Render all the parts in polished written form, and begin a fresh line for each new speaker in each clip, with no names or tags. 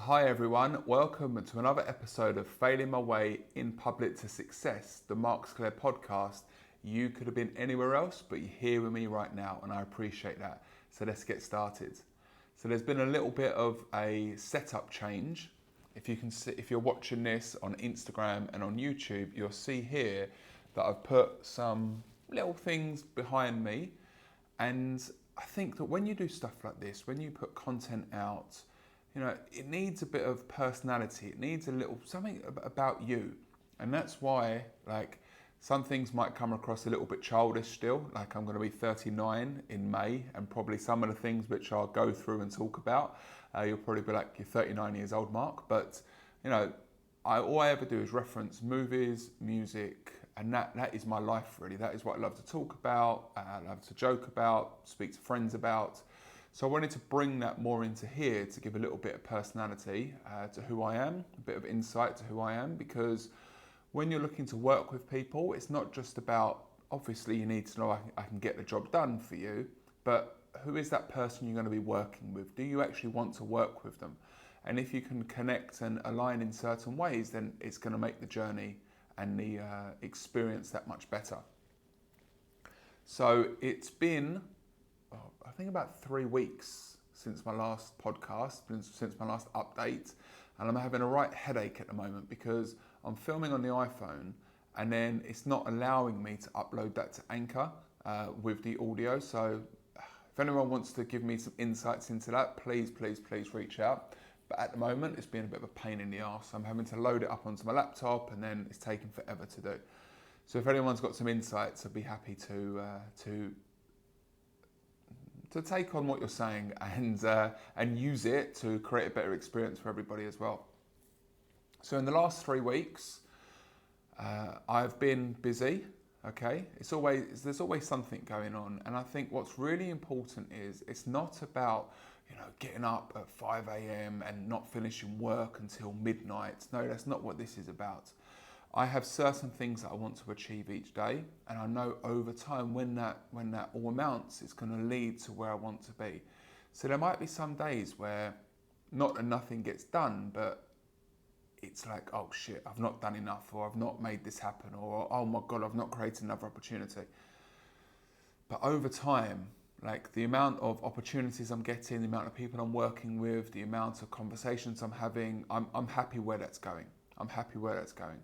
Hi everyone, welcome to another episode of Failing My Way in Public to Success, the Mark Sclair podcast. You could have been anywhere else, but you're here with me right now, and I appreciate that. So let's get started. So there's been a little bit of a setup change. If you can see, if you're watching this on Instagram and on YouTube, you'll see here that I've put some little things behind me. And I think that when you do stuff like this, when you put content out, it needs a bit of personality. It needs a little something about you. And that's why, some things might come across a little bit childish still. Like, I'm going to be 39 in May, and probably some of the things which I'll go through and talk about, you'll probably be like, you're 39 years old, Mark. But, all I ever do is reference movies, music, and that is my life, really. That is what I love to talk about, I love to joke about, speak to friends about. So I wanted to bring that more into here to give a little bit of personality to who I am, a bit of insight to who I am, because when you're looking to work with people, it's not just about, obviously you need to know I can get the job done for you, but who is that person you're going to be working with? Do you actually want to work with them? And if you can connect and align in certain ways, then it's going to make the journey and the experience that much better. So it's been I think about 3 weeks since my last podcast, since my last update, and I'm having a right headache at the moment because I'm filming on the iPhone and then it's not allowing me to upload that to Anchor with the audio. So if anyone wants to give me some insights into that, please reach out. But at the moment, it's been a bit of a pain in the arse. I'm having to load it up onto my laptop and then it's taking forever to do. So if anyone's got some insights, I'd be happy to take on what you're saying and use it to create a better experience for everybody as well. So in the last 3 weeks, I've been busy. Okay, there's always something going on, and I think what's really important is it's not about getting up at 5 a.m. and not finishing work until midnight. No, that's not what this is about. I have certain things that I want to achieve each day, and I know over time when that all amounts, it's going to lead to where I want to be. So there might be some days where not that nothing gets done, but it's like, oh shit, I've not done enough, or I've not made this happen, or oh my God, I've not created another opportunity. But over time, like the amount of opportunities I'm getting, the amount of people I'm working with, the amount of conversations I'm having, I'm happy where that's going. I'm happy where that's going.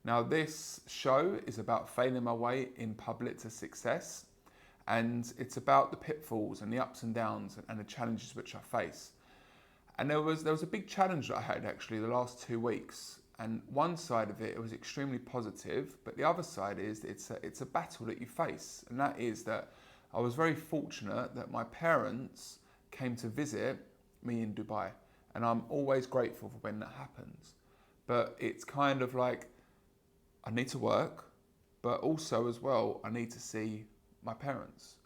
Now, this show is about failing my way in public to success, and it's about the pitfalls and the ups and downs and the challenges which I face. And there was a big challenge that I had actually the last 2 weeks, and one side of it was extremely positive, but the other side is it's a battle that you face, and that is that I was very fortunate that my parents came to visit me in Dubai, and I'm always grateful for when that happens. But it's kind of like, I need to work, but also as well, I need to see my parents.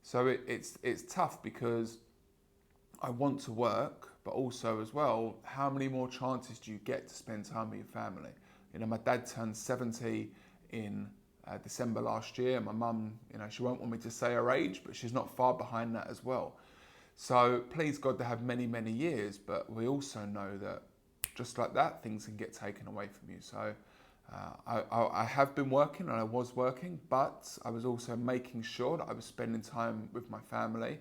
So it's tough because I want to work, but also as well, how many more chances do you get to spend time with your family? My dad turned 70 in December last year. My mum, she won't want me to say her age, but she's not far behind that as well. So please God to have many, many years, but we also know that just like that, things can get taken away from you. So I have been working and I was working, but I was also making sure that I was spending time with my family.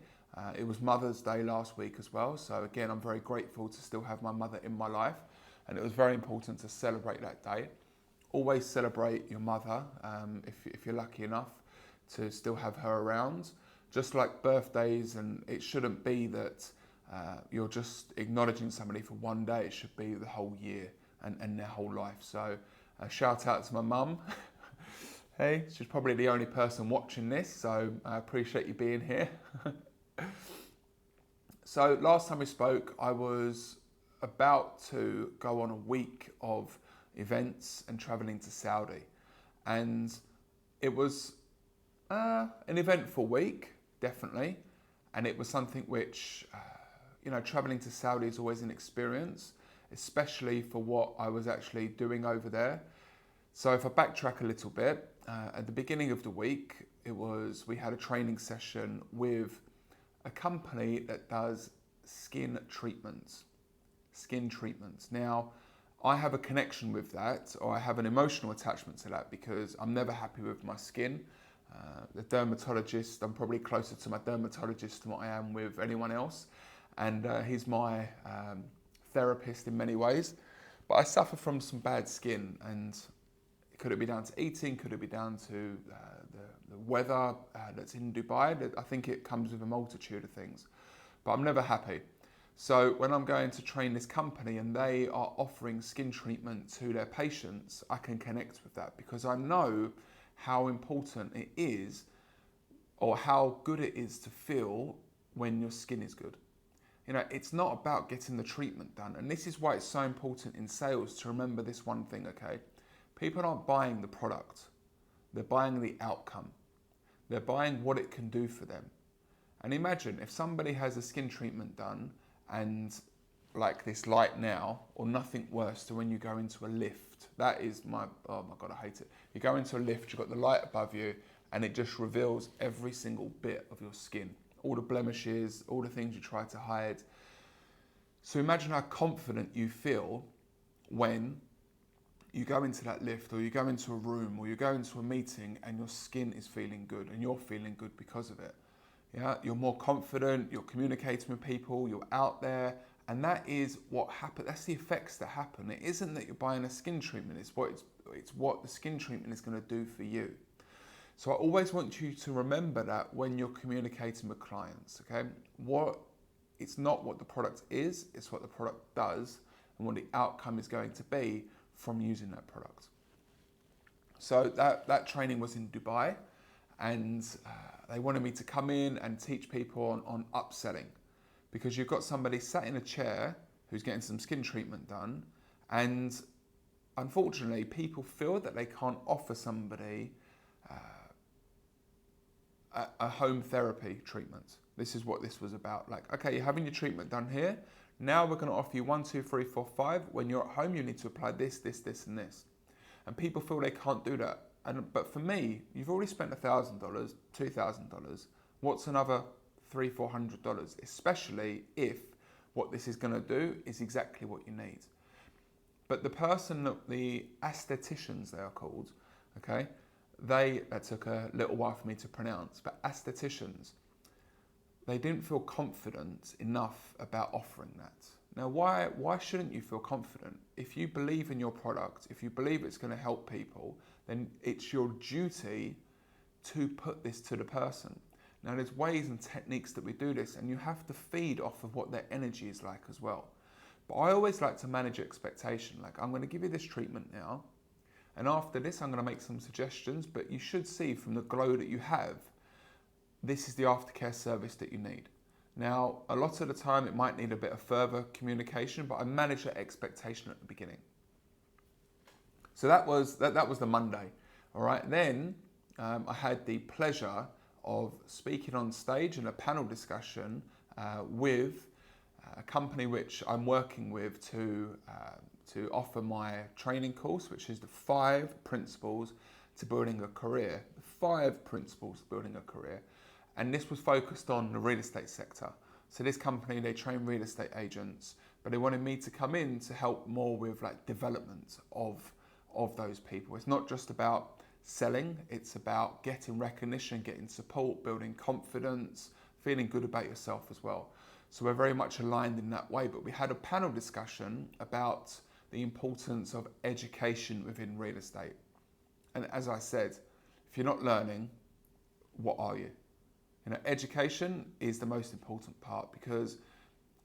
It was Mother's Day last week as well. So again, I'm very grateful to still have my mother in my life. And it was very important to celebrate that day. Always celebrate your mother if you're lucky enough to still have her around. Just like birthdays, and it shouldn't be that you're just acknowledging somebody for one day. It should be the whole year and their whole life. So shout out to my mum. Hey, she's probably the only person watching this, so I appreciate you being here. So last time we spoke, I was about to go on a week of events and traveling to Saudi. And it was an eventful week, definitely. And it was something which, traveling to Saudi is always an experience, especially for what I was actually doing over there. So if I backtrack a little bit, at the beginning of the week, we had a training session with a company that does skin treatments. skin treatments. Now, I have a connection with that, or I have an emotional attachment to that because I'm never happy with my skin. The dermatologist, I'm probably closer to my dermatologist than what I am with anyone else. And he's my therapist in many ways. But I suffer from some bad skin, and could it be down to eating? Could it be down to the weather that's in Dubai? I think it comes with a multitude of things. But I'm never happy. So when I'm going to train this company and they are offering skin treatment to their patients, I can connect with that because I know how important it is or how good it is to feel when your skin is good. You know, it's not about getting the treatment done. And this is why it's so important in sales to remember this one thing, okay? People aren't buying the product. They're buying the outcome. They're buying what it can do for them. And imagine if somebody has a skin treatment done and like this light now, or nothing worse than when you go into a lift. That is oh my God, I hate it. You go into a lift, you've got the light above you, and it just reveals every single bit of your skin. All the blemishes, all the things you try to hide. So imagine how confident you feel when you go into that lift, or you go into a room, or you go into a meeting and your skin is feeling good and you're feeling good because of it. Yeah, you're more confident, you're communicating with people, you're out there, and that is what happens. That's the effects that happen. It isn't that you're buying a skin treatment, it's what the skin treatment is going to do for you. So I always want you to remember that when you're communicating with clients, okay? It's not what the product is, it's what the product does and what the outcome is going to be from using that product. So that training was in Dubai, and they wanted me to come in and teach people on upselling, because you've got somebody sat in a chair who's getting some skin treatment done, and unfortunately people feel that they can't offer somebody a home therapy treatment. This is what this was about. Like, okay, you're having your treatment done here. Now we're going to offer you 1, 2, 3, 4, 5. When you're at home, you need to apply this, this, this, and this. And people feel they can't do that. But for me, you've already spent $1,000, $2,000. What's another $300, $400? Especially if what this is going to do is exactly what you need. But the aestheticians, they are called, okay? That took a little while for me to pronounce, but aestheticians, they didn't feel confident enough about offering that. Now, why shouldn't you feel confident? If you believe in your product, if you believe it's going to help people, then it's your duty to put this to the person. Now, there's ways and techniques that we do this, and you have to feed off of what their energy is like as well. But I always like to manage expectation. Like, I'm going to give you this treatment now, and after this, I'm going to make some suggestions, but you should see from the glow that you have, this is the aftercare service that you need. Now, a lot of the time it might need a bit of further communication, but I manage that expectation at the beginning. So that was the Monday. All right. Then I had the pleasure of speaking on stage in a panel discussion with a company which I'm working with to offer my training course, which is the 5 principles to building a career. The 5 principles to building a career. And this was focused on the real estate sector. So this company, they train real estate agents, but they wanted me to come in to help more with like development of those people. It's not just about selling, it's about getting recognition, getting support, building confidence, feeling good about yourself as well. So we're very much aligned in that way, but we had a panel discussion about the importance of education within real estate. And as I said, if you're not learning, what are you? You know, education is the most important part, because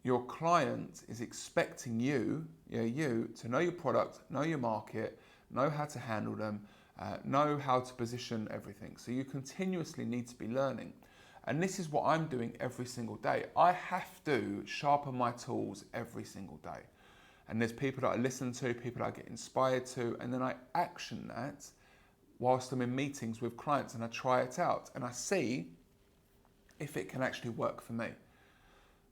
your client is expecting you to know your product, know your market, know how to handle them, know how to position everything. So you continuously need to be learning. And this is what I'm doing every single day. I have to sharpen my tools every single day. And there's people that I listen to, people that I get inspired to, and then I action that whilst I'm in meetings with clients, and I try it out and I see if it can actually work for me.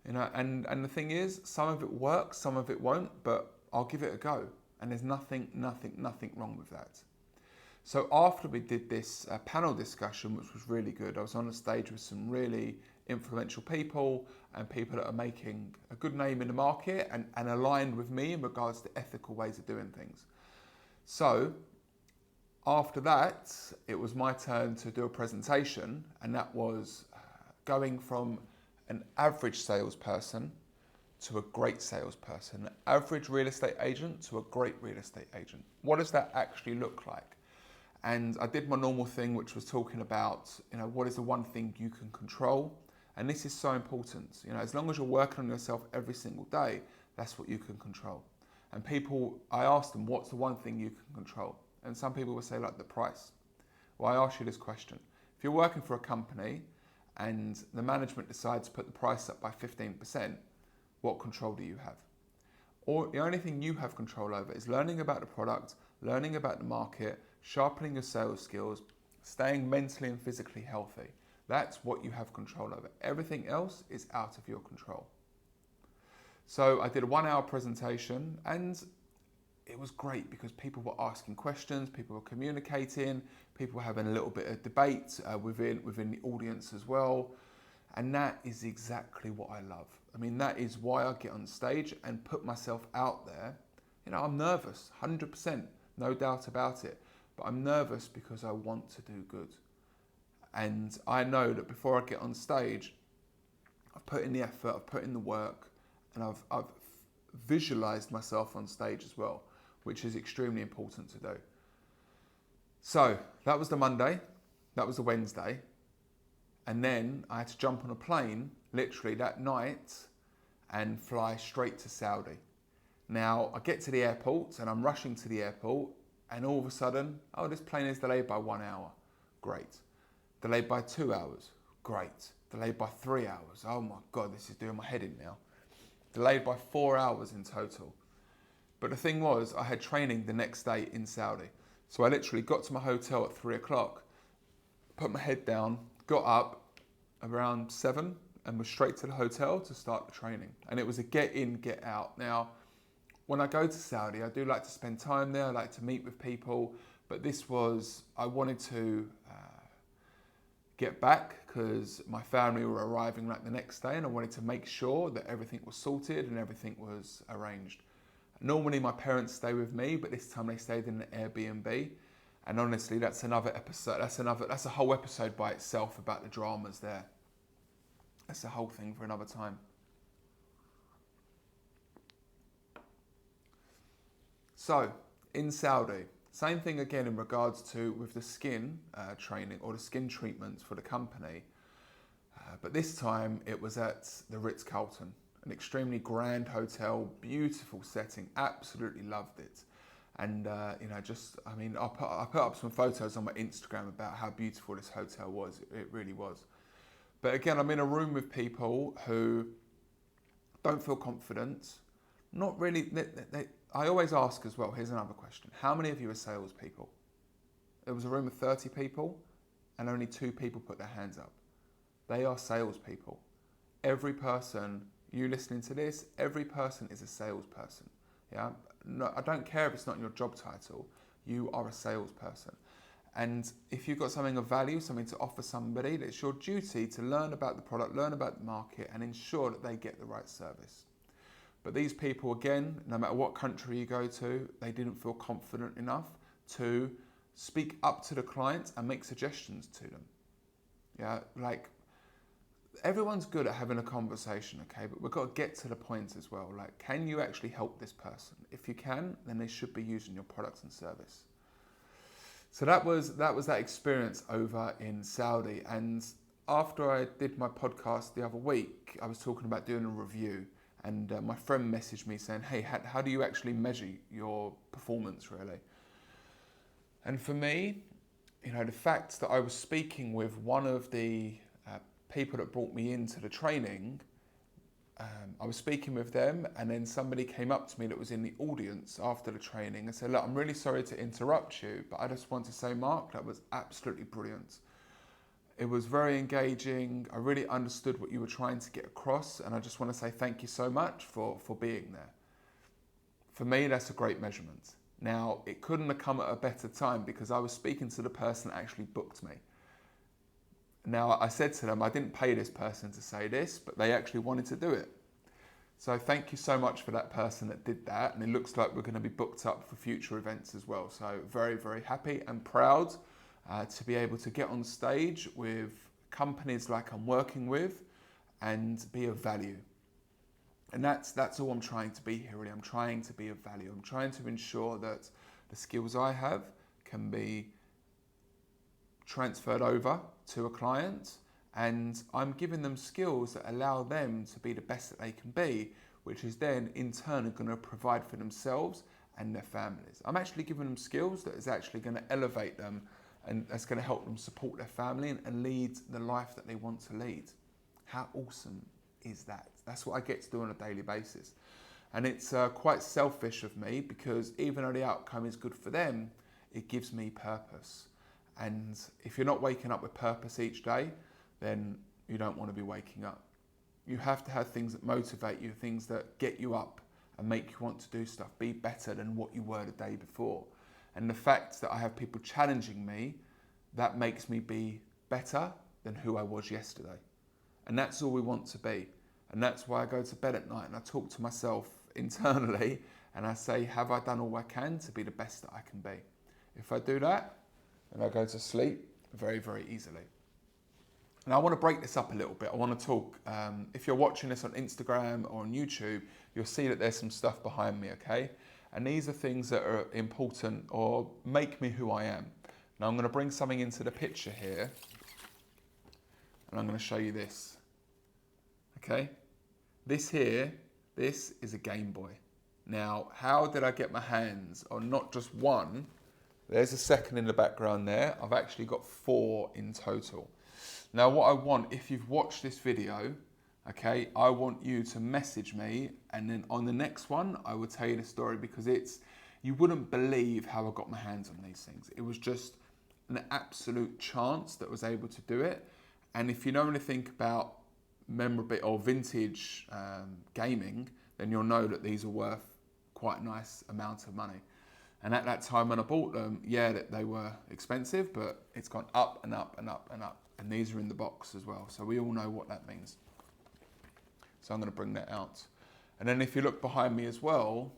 You know, and the thing is, some of it works, some of it won't, but I'll give it a go. And there's nothing wrong with that. So after we did this panel discussion, which was really good, I was on a stage with some really influential people and people that are making a good name in the market and aligned with me in regards to ethical ways of doing things. So after that, it was my turn to do a presentation, and that was going from an average salesperson to a great salesperson, an average real estate agent to a great real estate agent. What does that actually look like? And I did my normal thing, which was talking about, what is the one thing you can control? And this is so important. As long as you're working on yourself every single day, that's what you can control. And I asked them, what's the one thing you can control? And some people will say, like, the price. Well, I ask you this question. If you're working for a company and the management decides to put the price up by 15%, what control do you have? Or the only thing you have control over is learning about the product, learning about the market, sharpening your sales skills, staying mentally and physically healthy. That's what you have control over. Everything else is out of your control. So I did a 1-hour presentation, and it was great because people were asking questions, people were communicating, people were having a little bit of debate within the audience as well. And that is exactly what I love. I mean, that is why I get on stage and put myself out there. I'm nervous, 100%, no doubt about it. But I'm nervous because I want to do good. And I know that before I get on stage, I've put in the effort, I've put in the work, and I've visualized myself on stage as well, which is extremely important to do. So that was the Monday, that was the Wednesday. And then I had to jump on a plane literally that night and fly straight to Saudi. Now I get to the airport and I'm rushing to the airport, and all of a sudden, this plane is delayed by 1 hour. Great. Delayed by 2 hours. Great. Delayed by 3 hours. Oh my God, this is doing my head in now. Delayed by 4 hours in total. But the thing was, I had training the next day in Saudi. So I literally got to my hotel at 3 o'clock, put my head down, got up around 7 and was straight to the hotel to start the training. And it was a get in, get out. Now, when I go to Saudi, I do like to spend time there. I like to meet with people. But I wanted to get back because my family were arriving like the next day, and I wanted to make sure that everything was sorted and everything was arranged. Normally my parents stay with me, but this time they stayed in an Airbnb. And honestly, that's another episode. That's a whole episode by itself about the dramas there. That's a whole thing for another time. So, in Saudi, same thing again in regards to with the skin training or the skin treatments for the company. But this time it was at the Ritz-Carlton, an extremely grand hotel, beautiful setting, absolutely loved it. And I put up some photos on my Instagram about how beautiful this hotel was. It really was. But again, I'm in a room with people who don't feel confident. Not really. I always ask as well, here's another question. How many of you are salespeople? There was a room of 30 people and only 2 people put their hands up. They are salespeople. Every person, you listening to this, every person is a salesperson. Yeah. No, I don't care if it's not in your job title. You are a salesperson. And if you've got something of value, something to offer somebody, it's your duty to learn about the product, learn about the market, and ensure that they get the right service. But these people, again, no matter what country you go to, they didn't feel confident enough to speak up to the clients and make suggestions to them. Yeah, like everyone's good at having a conversation, okay? But we've got to get to the point as well. Like, can you actually help this person? If you can, then they should be using your products and service. So that was that experience over in Saudi. And after I did my podcast the other week, I was talking about doing a review. And my friend messaged me saying, hey, how do you actually measure your performance, really? And for me, the fact that I was speaking with one of the people that brought me into the training, I was speaking with them, and then somebody came up to me that was in the audience after the training and said, look, I'm really sorry to interrupt you, but I just want to say, Mark, that was absolutely brilliant. It was very engaging. I really understood what you were trying to get across, and I just want to say thank you so much for being there. For me, that's a great measurement. Now, it couldn't have come at a better time because I was speaking to the person that actually booked me. Now, I said to them, I didn't pay this person to say this, but they actually wanted to do it. So thank you so much for that person that did that. And it looks like we're going to be booked up for future events as well. So very, very happy and proud to be able to get on stage with companies like I'm working with and be of value. And that's all I'm trying to be here, really. I'm trying to be of value. I'm trying to ensure that the skills I have can be transferred over to a client, and I'm giving them skills that allow them to be the best that they can be, which is then in turn going to provide for themselves and their families. I'm actually giving them skills that is actually going to elevate them, and that's going to help them support their family and lead the life that they want to lead. How awesome is that? That's what I get to do on a daily basis. And it's quite selfish of me, because even though the outcome is good for them, it gives me purpose. And if you're not waking up with purpose each day, then you don't want to be waking up. You have to have things that motivate you, things that get you up and make you want to do stuff, be better than what you were the day before. And the fact that I have people challenging me, that makes me be better than who I was yesterday. And that's all we want to be. And that's why I go to bed at night and I talk to myself internally and I say, have I done all I can to be the best that I can be? If I do that, then I go to sleep very, very easily. And I want to break this up a little bit. I want to talk, if you're watching this on Instagram or on YouTube, you'll see that there's some stuff behind me, okay? And these are things that are important or make me who I am. Now I'm going to bring something into the picture here, and I'm going to show you this. Okay? This here, this is a Game Boy. Now, how did I get my hands on not just one? There's a second in the background there. I've actually got 4 in total. Now, what I want, if you've watched this video, okay, I want you to message me, and then on the next one, I will tell you the story, because you wouldn't believe how I got my hands on these things. It was just an absolute chance that I was able to do it. And if you know anything about memorabilia or vintage gaming, then you'll know that these are worth quite a nice amount of money. And at that time when I bought them, yeah, they were expensive, but it's gone up and up and up and up. And these are in the box as well. So we all know what that means. So I'm going to bring that out. And then if you look behind me as well,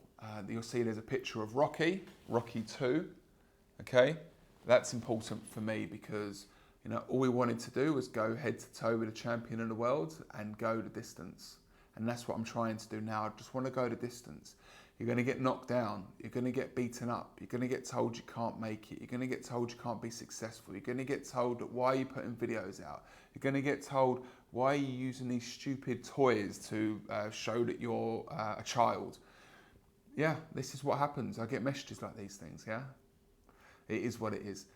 you'll see there's a picture of Rocky 2. Okay, that's important for me, because all we wanted to do was go head to toe with a champion of the world and go the distance. And that's what I'm trying to do now. I just want to go the distance. You're going to get knocked down. You're going to get beaten up. You're going to get told you can't make it. You're going to get told you can't be successful. You're going to get told that why are you putting videos out? You're going to get told why are you using these stupid toys to show that you're a child. Yeah, this is what happens. I get messages like these things, yeah? It is what it is.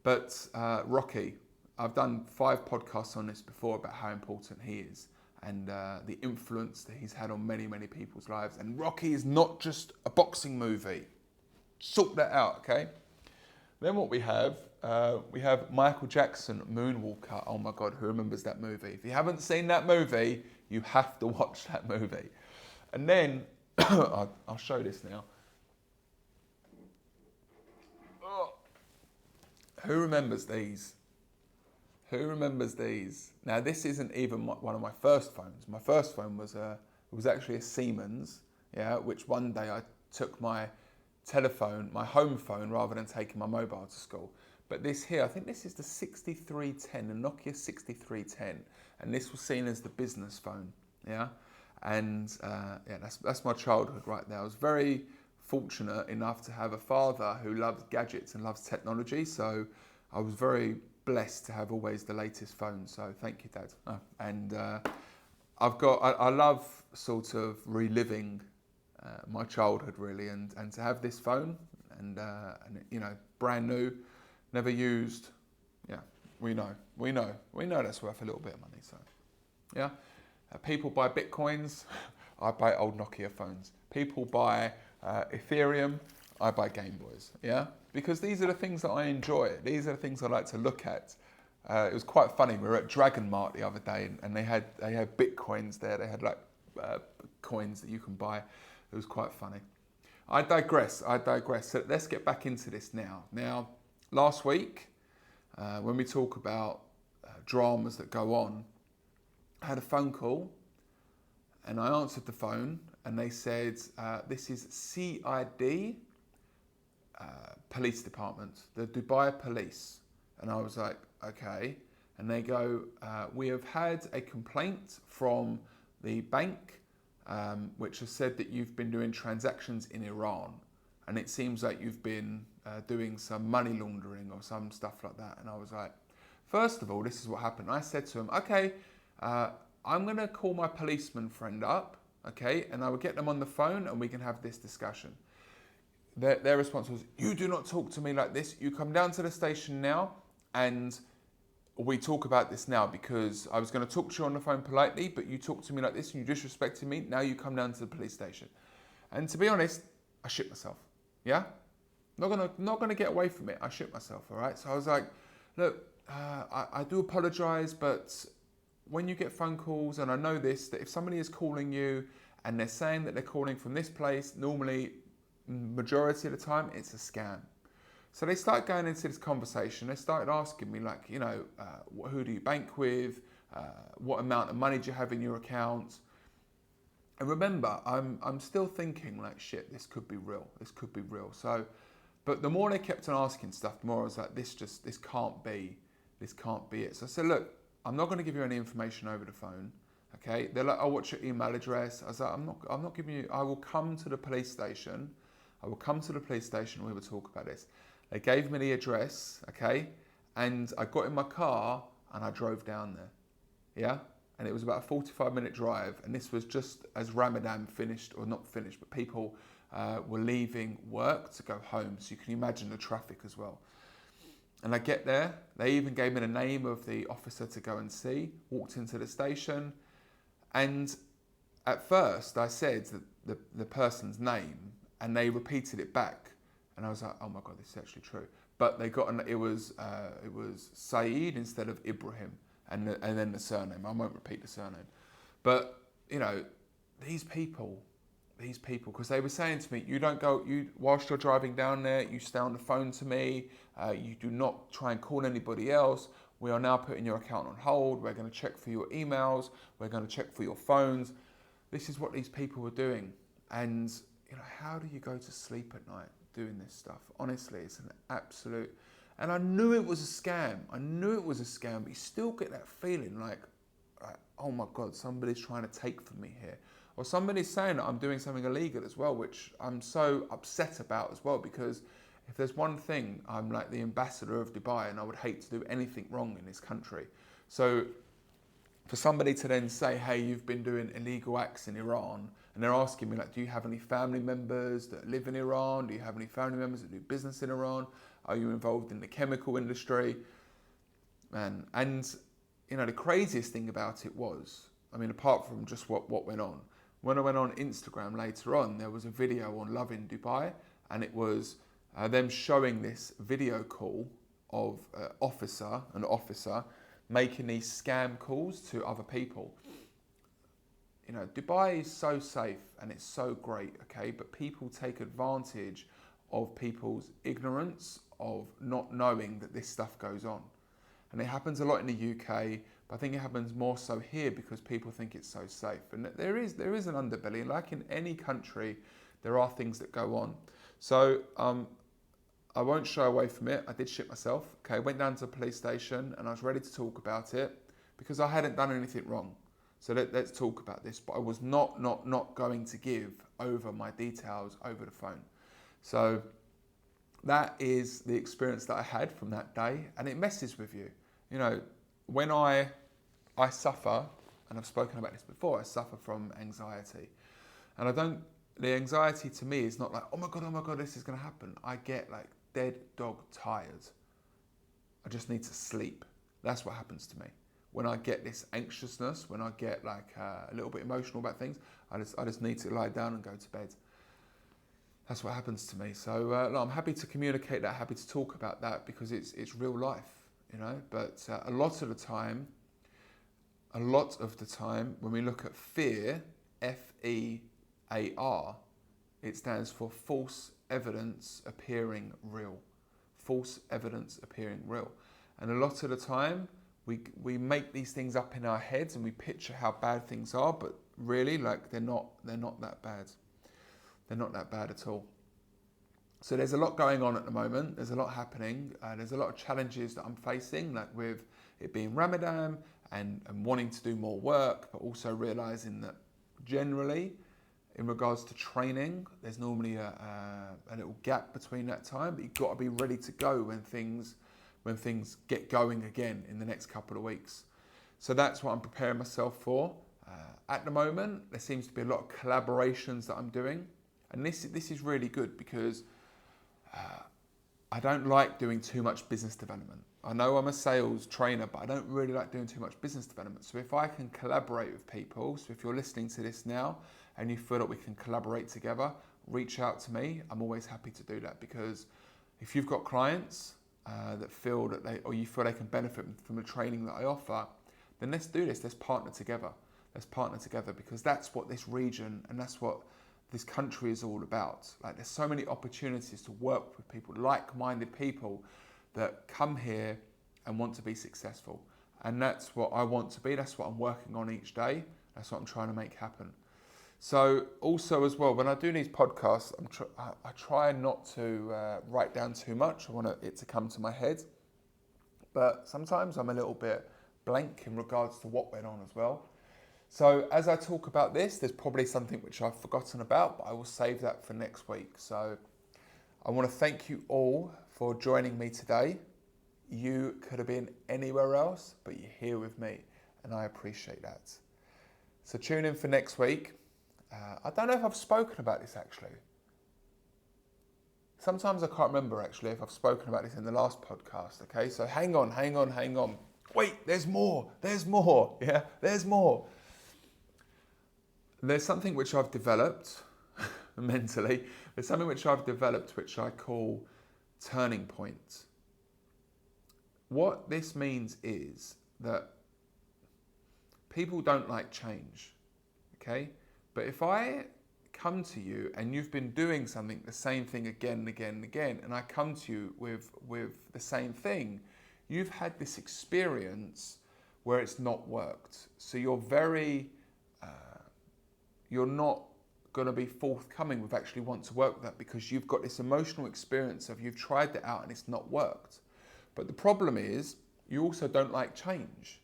But Rocky, I've done 5 podcasts on this before about how important he is, and the influence that he's had on many, many people's lives. And Rocky is not just a boxing movie. Sort that out, okay? Then what we have Michael Jackson, Moonwalker. Oh my God, who remembers that movie? If you haven't seen that movie, you have to watch that movie. And then, I'll show this now. Oh. Who remembers these? Who remembers these? Now, this isn't even one of my first phones. My first phone was actually a Siemens, yeah, which one day I took my telephone, my home phone, rather than taking my mobile to school. But this here, I think this is the 6310, the Nokia 6310, and this was seen as the business phone, yeah. And yeah, that's my childhood right there. I was very fortunate enough to have a father who loves gadgets and loves technology, so I was very blessed to have always the latest phone. So thank you, Dad. I love sort of reliving my childhood, really, and to have this phone and brand new, never used. Yeah, we know that's worth a little bit of money. So yeah, people buy Bitcoins, I buy old Nokia phones. People buy Ethereum, I buy Game Boys. Yeah, because these are the things that I enjoy. These are the things I like to look at. It was quite funny. We were at Dragon Mart the other day, and they had Bitcoins there. They had like coins that you can buy. It was quite funny. I digress. So let's get back into this now. Now, last week, when we talk about dramas that go on. I had a phone call and I answered the phone and they said, this is CID Police Department, the Dubai Police. And I was like, okay. And they go, we have had a complaint from the bank, which has said that you've been doing transactions in Iran. And it seems like you've been doing some money laundering or some stuff like that. And I was like, first of all, this is what happened. I said to him, okay, I'm going to call my policeman friend up, okay, and I will get them on the phone and we can have this discussion. Their response was, you do not talk to me like this. You come down to the station now and we talk about this now, because I was going to talk to you on the phone politely, but you talk to me like this and you disrespected me. Now you come down to the police station. And to be honest, I shit myself. Yeah? Not gonna get away from it. I shit myself, all right? So I was like, look, I do apologise, but when you get phone calls, and I know this, that if somebody is calling you and they're saying that they're calling from this place, normally, majority of the time, it's a scam. So they start going into this conversation. They started asking me, like, you know, who do you bank with? What amount of money do you have in your account? And remember, I'm still thinking, like, shit, this could be real. This could be real. So, but the more they kept on asking stuff, the more I was like, this can't be it. So I said, look, I'm not going to give you any information over the phone. Okay? They're like, oh, what's your email address? I was like, I'm not giving you. I will come to the police station. We will talk about this. They gave me the address, okay? And I got in my car and I drove down there. Yeah? And it was about a 45-minute drive. And this was just as Ramadan finished, or not finished, but people were leaving work to go home. So you can imagine the traffic as well. And I get there. They even gave me the name of the officer to go and see. Walked into the station. And at first I said the person's name and they repeated it back. And I was like, oh my God, this is actually true. But they got, it was Saeed instead of Ibrahim. And then the surname. I won't repeat the surname. But, you know, these people, because they were saying to me, whilst you're driving down there, you stay on the phone to me, you do not try and call anybody else. We are now putting your account on hold. We're going to check for your emails. We're going to check for your phones. This is what these people were doing. And, you know, how do you go to sleep at night doing this stuff? Honestly, it's an absolute... And I knew it was a scam. But you still get that feeling like, oh my God, somebody's trying to take from me here. Or somebody's saying that I'm doing something illegal as well, which I'm so upset about as well, because if there's one thing, I'm like the ambassador of Dubai and I would hate to do anything wrong in this country. So for somebody to then say, hey, you've been doing illegal acts in Iran, and they're asking me, like, do you have any family members that live in Iran? Do you have any family members that do business in Iran? Are you involved in the chemical industry? Man, and, you know, the craziest thing about it was, I mean, apart from just what went on, when I went on Instagram later on, there was a video on Lovin Dubai, and it was them showing this video call of an officer making these scam calls to other people. You know, Dubai is so safe and it's so great, okay? But people take advantage of people's ignorance of not knowing that this stuff goes on. And it happens a lot in the UK, but I think it happens more so here because people think it's so safe. And there is an underbelly. Like in any country, there are things that go on. So I won't shy away from it. I did shit myself. Okay, went down to the police station and I was ready to talk about it because I hadn't done anything wrong. So let's talk about this. But I was not going to give over my details over the phone. So that is the experience that I had from that day, and it messes with you. You know, when I suffer, and I've spoken about this before, I suffer from anxiety. And the anxiety to me is not like, oh my God, this is going to happen. I get like dead dog tired. I just need to sleep. That's what happens to me. When I get this anxiousness, when I get like a little bit emotional about things, I just need to lie down and go to bed. That's what happens to me. So I'm happy to communicate that, happy to talk about that because it's real life, you know. But a lot of the time, when we look at fear, FEAR, it stands for false evidence appearing real. False evidence appearing real. And a lot of the time, we make these things up in our heads and we picture how bad things are, but really, like, they're not that bad. They're not that bad at all. So there's a lot going on at the moment. There's a lot happening. There's a lot of challenges that I'm facing, like with it being Ramadan and wanting to do more work, but also realizing that generally, in regards to training, there's normally a little gap between that time, but you've got to be ready to go when things get going again in the next couple of weeks. So that's what I'm preparing myself for. At the moment, there seems to be a lot of collaborations that I'm doing, and this is really good because I don't like doing too much business development. I know I'm a sales trainer, but I don't really like doing too much business development. So if I can collaborate with people, so if you're listening to this now and you feel that we can collaborate together, reach out to me. I'm always happy to do that, because if you've got clients that feel that you feel they can benefit from the training that I offer, then let's do this. Let's partner together. Let's partner together, because that's what this region and that's what this country is all about. Like, there's so many opportunities to work with people, like-minded people that come here and want to be successful. And that's what I want to be. That's what I'm working on each day. That's what I'm trying to make happen. So also as well, when I do these podcasts, I try not to write down too much. I want it to come to my head. But sometimes I'm a little bit blank in regards to what went on as well. So as I talk about this, there's probably something which I've forgotten about, but I will save that for next week. So I want to thank you all for joining me today. You could have been anywhere else, but you're here with me, and I appreciate that. So tune in for next week. I don't know if I've spoken about this actually. Sometimes I can't remember actually if I've spoken about this in the last podcast, okay? So hang on. Wait, there's more. Yeah, there's more. There's something which I've developed mentally. There's something which I've developed which I call turning point. What this means is that people don't like change, okay? But if I come to you and you've been doing something, the same thing again and again and again, and I come to you with the same thing, you've had this experience where it's not worked. So you're not going to be forthcoming with actually want to work with that, because you've got this emotional experience of you've tried that out and it's not worked. But the problem is you also don't like change.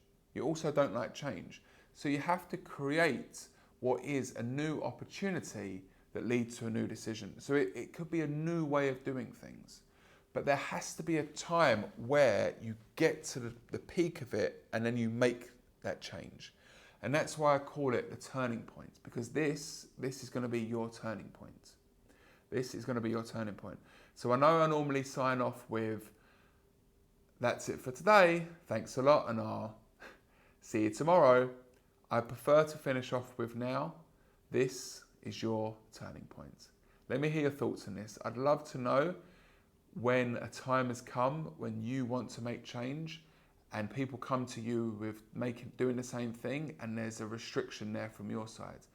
So you have to create what is a new opportunity that leads to a new decision. So it could be a new way of doing things. But there has to be a time where you get to the peak of it and then you make that change. And that's why I call it the turning point, because this is going to be your turning point. This is going to be your turning point. So I know I normally sign off with, that's it for today, thanks a lot, and I'll see you tomorrow. I prefer to finish off with now, this is your turning point. Let me hear your thoughts on this. I'd love to know when a time has come when you want to make change and people come to you with doing the same thing and there's a restriction there from your side.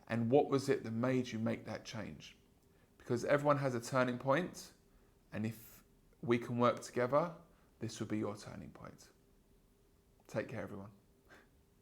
And what was it that made you make that change? Because everyone has a turning point, and if we can work together, this would be your turning point. Take care, everyone.